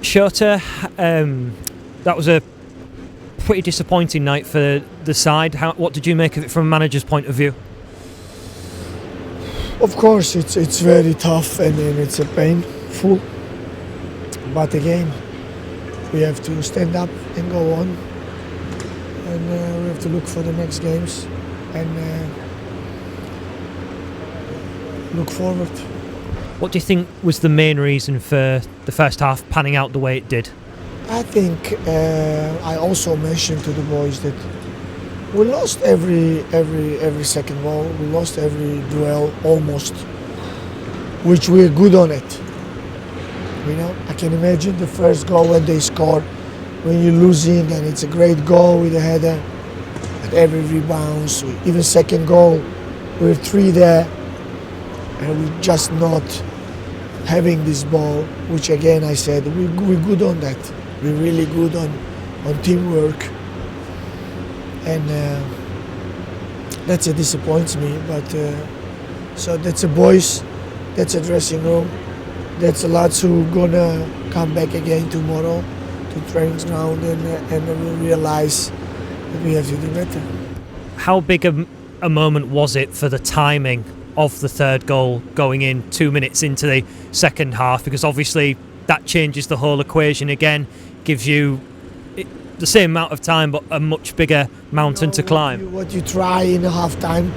Shota, that was a pretty disappointing night for the side. What did you make of it from a manager's point of view? Of course, it's very tough and it's a painful. But again, we have to stand up and go on, and we have to look for the next games and look forward. What do you think was the main reason for the first half panning out the way it did? I think I also mentioned to the boys that we lost every second ball. We lost every duel almost, which we're good on it. You know, I can imagine the first goal when they score, when you're losing and it's a great goal with a header, at every rebound, even second goal, we're 3 there, and we're just not having this ball, which again I said, we're good on that. We're really good on teamwork, and that's a disappoints me, but so that's a boys, that's a dressing room. That's a lot who gonna come back again tomorrow to training ground and we'll realize that we have to do better. How big a moment was it for the timing of the third goal going in 2 minutes into the second half? Because obviously that changes the whole equation again, gives you the same amount of time but a much bigger mountain to climb. What you try in a half time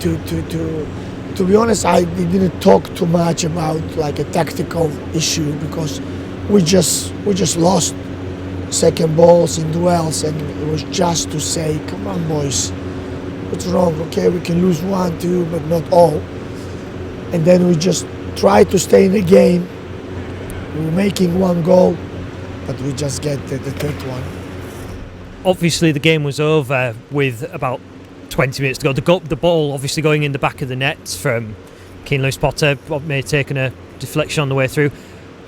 to be honest, I didn't talk too much about like a tactical issue because we just lost second balls in duels, and it was just to say, come on boys, what's wrong? Okay, we can lose 1, 2, but not all. And then we just try to stay in the game. We're making 1 goal, but we just get the third one. Obviously the game was over with about 20 minutes to go. The ball obviously going in the back of the net from Keane Lewis-Potter, may have taken a deflection on the way through.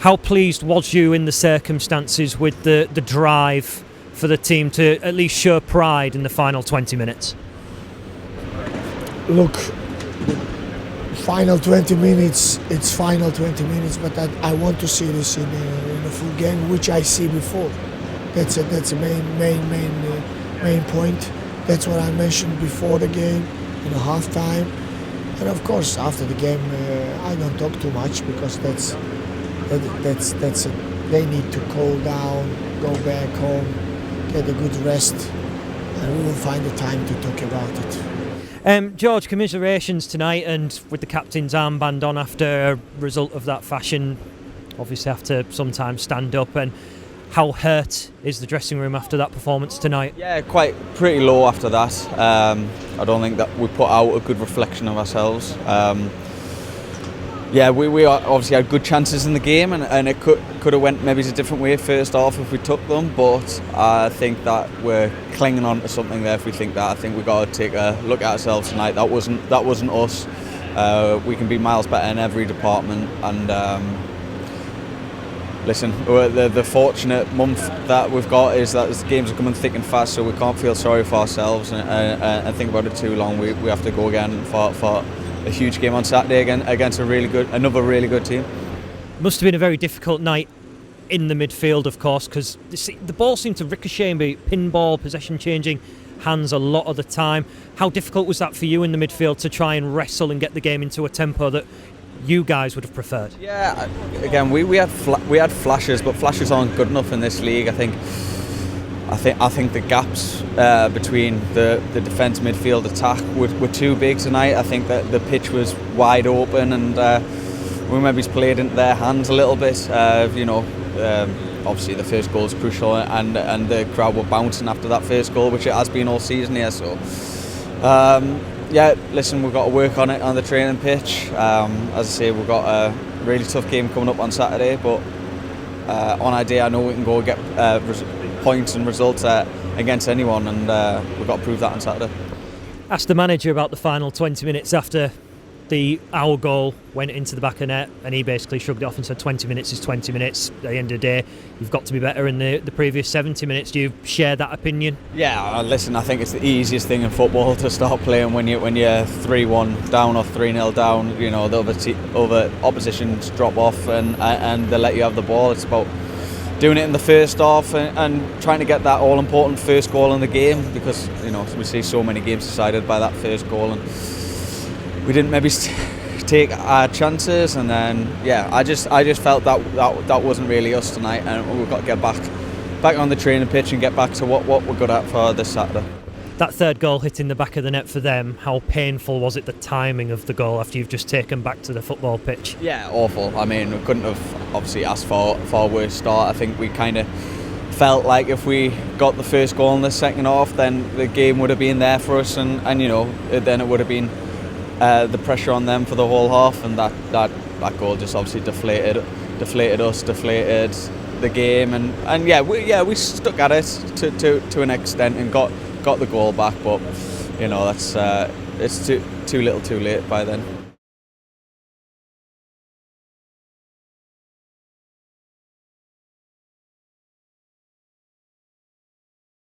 How pleased was you in the circumstances with the drive for the team to at least show pride in the final 20 minutes? Look, final 20 minutes, it's final 20 minutes, but I want to see this in a full game, which I see before. That's a main point. That's what I mentioned before the game, in a halftime, and of course after the game I don't talk too much because they need to cool down, go back home, get a good rest, and we will find the time to talk about it. George, commiserations tonight, and with the captain's armband on after a result of that fashion, obviously have to sometimes stand up. And how hurt is the dressing room after that performance tonight? Yeah, pretty low after that. I don't think that we put out a good reflection of ourselves. We obviously had good chances in the game, and it could have went maybe a different way first half if we took them. But I think that we're clinging on to something there. If we think that, I think we got to take a look at ourselves tonight. That wasn't us. We can be miles better in every department, and. Listen, the fortunate month that we've got is that the games are coming thick and fast, so we can't feel sorry for ourselves and think about it too long. We have to go again for a huge game on Saturday again against another really good team. Must have been a very difficult night in the midfield, of course, because the ball seemed to ricochet and be pinball, possession changing hands a lot of the time. How difficult was that for you in the midfield to try and wrestle and get the game into a tempo that you guys would have preferred? Yeah, again, we had flashes, but flashes aren't good enough in this league. I think the gaps between the defence, midfield, attack were too big tonight. I think that the pitch was wide open, and we maybe played into their hands a little bit. Obviously the first goal is crucial, and the crowd were bouncing after that first goal, which it has been all season here. So. Listen, we've got to work on it on the training pitch. As I say, we've got a really tough game coming up on Saturday, but on our day I know we can go get points and results against anyone, and we've got to prove that on Saturday. Asked the manager about the final 20 minutes after our goal went into the back of net, and he basically shrugged it off and said 20 minutes is 20 minutes. At the end of the day, you've got to be better in the previous 70 minutes. Do you share that opinion? Yeah, listen, I think it's the easiest thing in football to start playing when you're 3-1 down or 3-0 down. You know, the other oppositions drop off and they let you have the ball. It's about doing it in the first half and trying to get that all-important first goal in the game, because we see so many games decided by that first goal, and we didn't maybe take our chances. And then I just felt that wasn't really us tonight, and we've got to get back on the training pitch and get back to what we're good at for this Saturday. That third goal hitting the back of the net for them, how painful was it, the timing of the goal after you've just taken back to the football pitch? Yeah, awful. I mean, we couldn't have obviously asked for a worse start. I think we kind of felt like if we got the first goal in the second half, then the game would have been there for us, and then it would have been the pressure on them for the whole half, and that goal just obviously deflated us, deflated the game, and we stuck at it to an extent and got the goal back, but that's it's too little too late by then.